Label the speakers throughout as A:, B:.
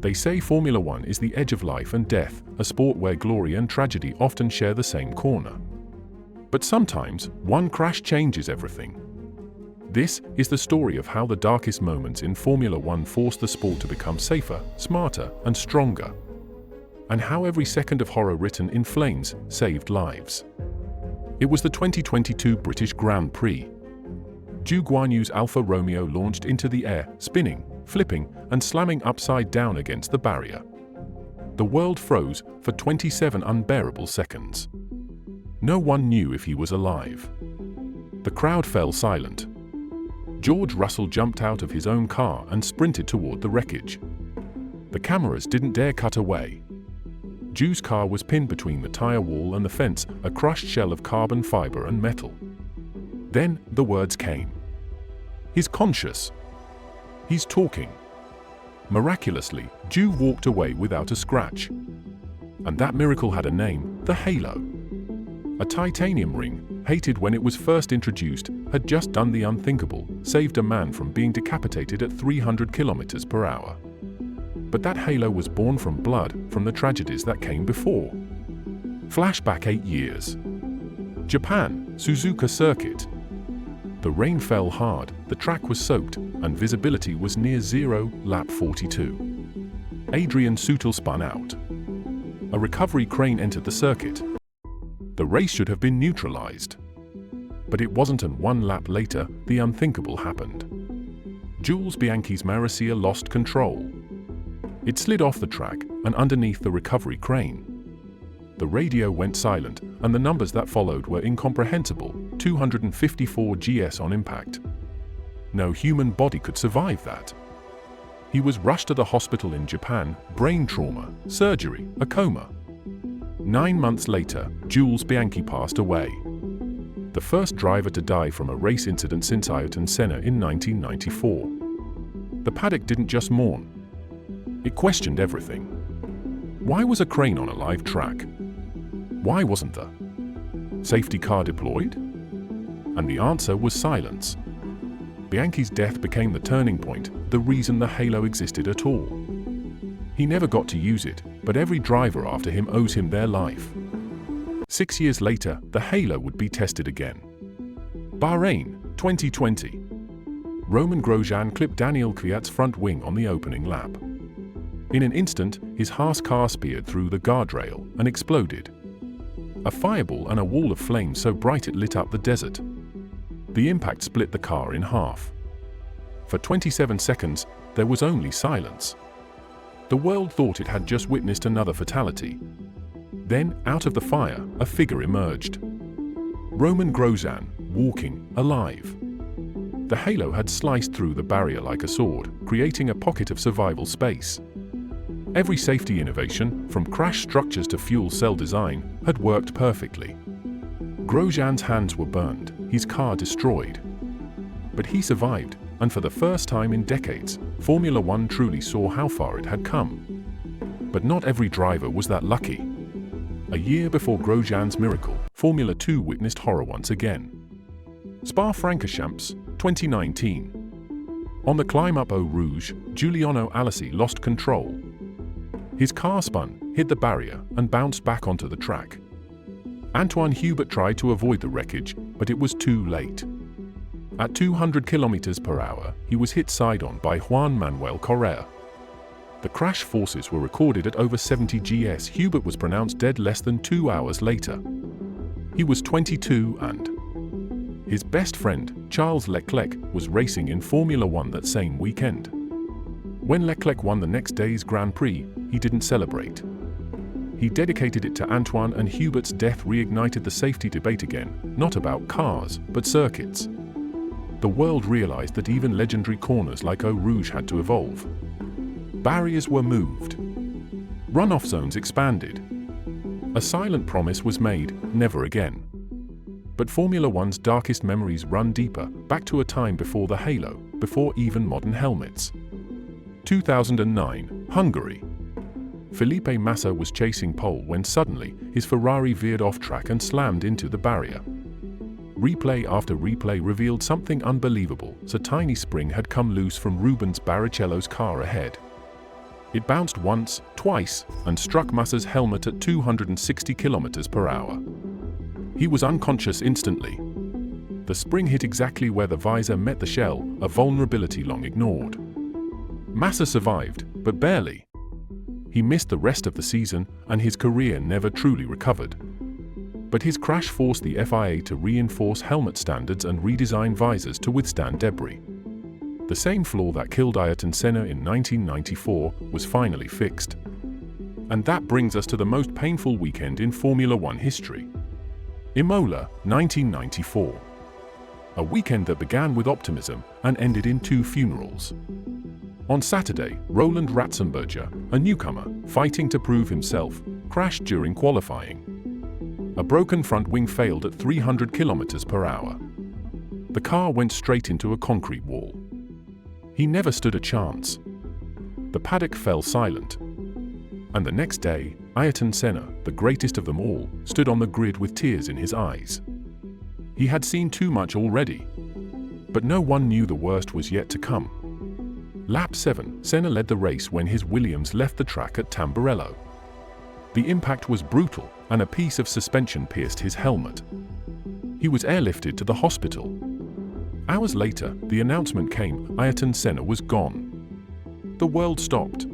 A: They say Formula One is the edge of life and death, a sport where glory and tragedy often share the same corner. But sometimes, one crash changes everything. This is the story of how the darkest moments in Formula One forced the sport to become safer, smarter, and stronger. And how every second of horror written in flames saved lives. It was the 2022 British Grand Prix. Zhou Guanyu's Alfa Romeo launched into the air, spinning, flipping, and slamming upside down against the barrier. The world froze for 27 unbearable seconds. No one knew if he was alive. The crowd fell silent. George Russell jumped out of his own car and sprinted toward the wreckage. The cameras didn't dare cut away. Zhou's car was pinned between the tire wall and the fence, a crushed shell of carbon fiber and metal. Then the words came. "He's conscious. He's talking." Miraculously, Zhou walked away without a scratch. And that miracle had a name, the halo. A titanium ring, hated when it was first introduced, had just done the unthinkable, saved a man from being decapitated at 300 kilometers per hour. But that halo was born from blood, from the tragedies that came before. Flashback 8 years. Japan, Suzuka circuit. The rain fell hard, the track was soaked, and visibility was near zero, lap 42. Adrian Sutil spun out. A recovery crane entered the circuit. The race should have been neutralized. But it wasn't, and 1 lap later, the unthinkable happened. Jules Bianchi's Massa lost control. It slid off the track and underneath the recovery crane. The radio went silent, and the numbers that followed were incomprehensible, 254 GS on impact. No human body could survive that. He was rushed to the hospital in Japan, brain trauma, surgery, a coma. 9 months later, Jules Bianchi passed away. The first driver to die from a race incident since Ayrton Senna in 1994. The paddock didn't just mourn. It questioned everything. Why was a crane on a live track? Why wasn't the safety car deployed? And the answer was silence. Bianchi's death became the turning point, the reason the halo existed at all. He never got to use it, but every driver after him owes him their life. 6 years later, the halo would be tested again. Bahrain, 2020. Romain Grosjean clipped Daniel Kvyat's front wing on the opening lap. In an instant, his Haas car speared through the guardrail and exploded. A fireball and a wall of flame so bright it lit up the desert. The impact split the car in half. For 27 seconds, there was only silence. The world thought it had just witnessed another fatality. Then, out of the fire, a figure emerged. Romain Grosjean, walking, alive. The halo had sliced through the barrier like a sword, creating a pocket of survival space. Every safety innovation, from crash structures to fuel cell design, had worked perfectly. Grosjean's hands were burned, his car destroyed. But he survived, and for the first time in decades, Formula One truly saw how far it had come. But not every driver was that lucky. A year before Grosjean's miracle, Formula 2 witnessed horror once again. Spa-Francorchamps, 2019. On the climb up Eau Rouge, Giuliano Alesi lost control. His car spun, hit the barrier, and bounced back onto the track. Antoine Hubert tried to avoid the wreckage, but it was too late. At 200 km per hour, he was hit side-on by Juan Manuel Correa. The crash forces were recorded at over 70 GS. Hubert was pronounced dead less than 2 hours later. He was 22 and his best friend, Charles Leclerc, was racing in Formula One that same weekend. When Leclerc won the next day's Grand Prix, he didn't celebrate. He dedicated it to Antoine, and Hubert's death reignited the safety debate again, not about cars, but circuits. The world realized that even legendary corners like Eau Rouge had to evolve. Barriers were moved. Runoff zones expanded. A silent promise was made, never again. But Formula One's darkest memories run deeper, back to a time before the halo, before even modern helmets. 2009, Hungary. Felipe Massa was chasing pole when suddenly his Ferrari veered off track and slammed into the barrier. Replay after replay revealed something unbelievable. A tiny spring had come loose from Rubens Barrichello's car ahead. It bounced once, twice, and struck Massa's helmet at 260 km/h. He was unconscious instantly. The spring hit exactly where the visor met the shell, a vulnerability long ignored. Massa survived, but barely. He missed the rest of the season, and his career never truly recovered. But his crash forced the FIA to reinforce helmet standards and redesign visors to withstand debris. The same flaw that killed Ayrton Senna in 1994 was finally fixed. And that brings us to the most painful weekend in Formula One history. Imola, 1994. A weekend that began with optimism and ended in two funerals. On Saturday, Roland Ratzenberger, a newcomer fighting to prove himself, crashed during qualifying. A broken front wing failed at 300 km/h. The car went straight into a concrete wall. He never stood a chance. The paddock fell silent. And the next day, Ayrton Senna, the greatest of them all, stood on the grid with tears in his eyes. He had seen too much already. But no one knew the worst was yet to come. Lap 7, Senna led the race when his Williams left the track at Tamburello. The impact was brutal, and a piece of suspension pierced his helmet. He was airlifted to the hospital. Hours later, the announcement came: Ayrton Senna was gone. The world stopped.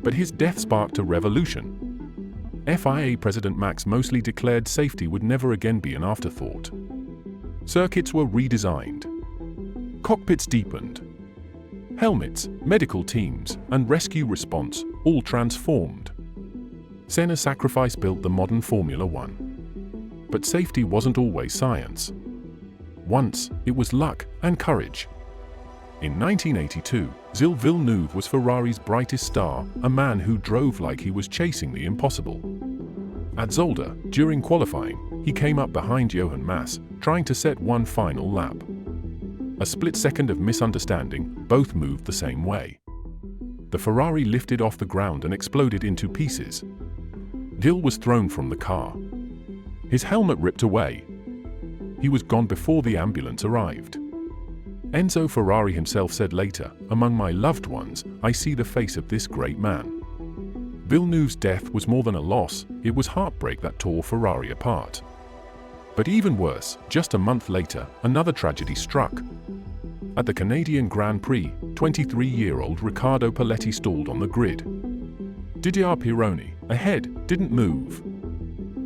A: But his death sparked a revolution. FIA President Max Mosley declared safety would never again be an afterthought. Circuits were redesigned. Cockpits deepened. Helmets, medical teams, and rescue response all transformed. Senna's sacrifice built the modern Formula One. But safety wasn't always science. Once, it was luck and courage. In 1982, Gilles Villeneuve was Ferrari's brightest star, a man who drove like he was chasing the impossible. At Zolder, during qualifying, he came up behind Johann Massa, trying to set one final lap. A split second of misunderstanding, both moved the same way. The Ferrari lifted off the ground and exploded into pieces. Gilles was thrown from the car. His helmet ripped away. He was gone before the ambulance arrived. Enzo Ferrari himself said later, "Among my loved ones, I see the face of this great man." Villeneuve's death was more than a loss, it was heartbreak that tore Ferrari apart. But even worse, just a month later, another tragedy struck. At the Canadian Grand Prix, 23-year-old Riccardo Paletti stalled on the grid. Didier Pironi, ahead, didn't move.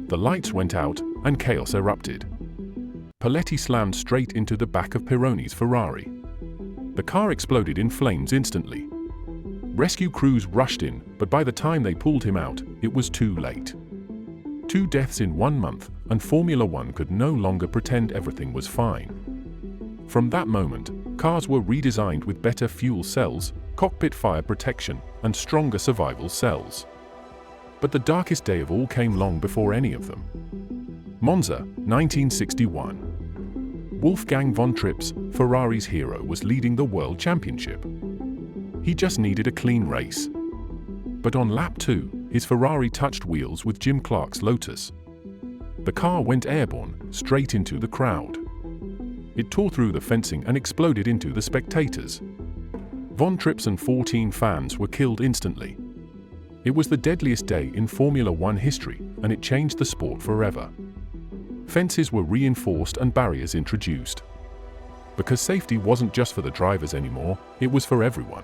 A: The lights went out, and chaos erupted. Paletti slammed straight into the back of Pironi's Ferrari. The car exploded in flames instantly. Rescue crews rushed in, but by the time they pulled him out, it was too late. 2 deaths in 1 month, and Formula One could no longer pretend everything was fine. From that moment, cars were redesigned with better fuel cells, cockpit fire protection, and stronger survival cells. But the darkest day of all came long before any of them. Monza, 1961. Wolfgang von Trips, Ferrari's hero, was leading the World Championship. He just needed a clean race. But on lap 2, his Ferrari touched wheels with Jim Clark's Lotus. The car went airborne, straight into the crowd. It tore through the fencing and exploded into the spectators. Von Trips and 14 fans were killed instantly. It was the deadliest day in Formula One history, and it changed the sport forever. Fences were reinforced and barriers introduced. Because safety wasn't just for the drivers anymore, it was for everyone.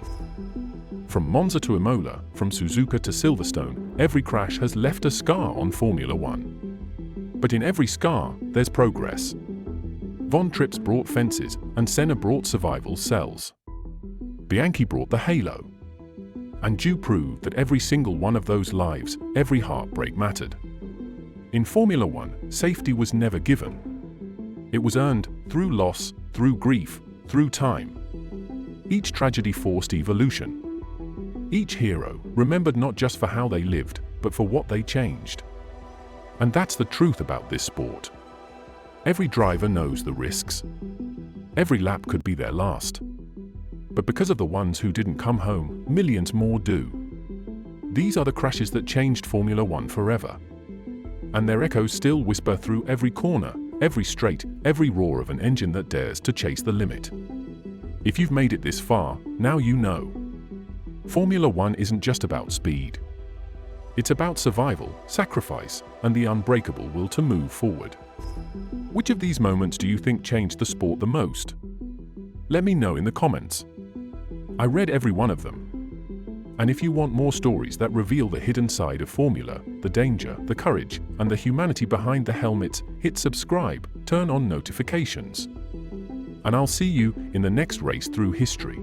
A: From Monza to Imola, from Suzuka to Silverstone, every crash has left a scar on Formula One. But in every scar, there's progress. Von Trips brought fences, and Senna brought survival cells. Bianchi brought the halo. And Zhou proved that every single one of those lives, every heartbreak mattered. In Formula One, safety was never given. It was earned through loss, through grief, through time. Each tragedy forced evolution. Each hero remembered not just for how they lived, but for what they changed. And that's the truth about this sport. Every driver knows the risks. Every lap could be their last. But because of the ones who didn't come home, millions more do. These are the crashes that changed Formula One forever. And their echoes still whisper through every corner, every straight, every roar of an engine that dares to chase the limit. If you've made it this far, now you know. Formula One isn't just about speed. It's about survival, sacrifice, and the unbreakable will to move forward. Which of these moments do you think changed the sport the most? Let me know in the comments. I read every one of them. And if you want more stories that reveal the hidden side of Formula, the danger, the courage, and the humanity behind the helmets, hit subscribe, turn on notifications. And I'll see you in the next race through history.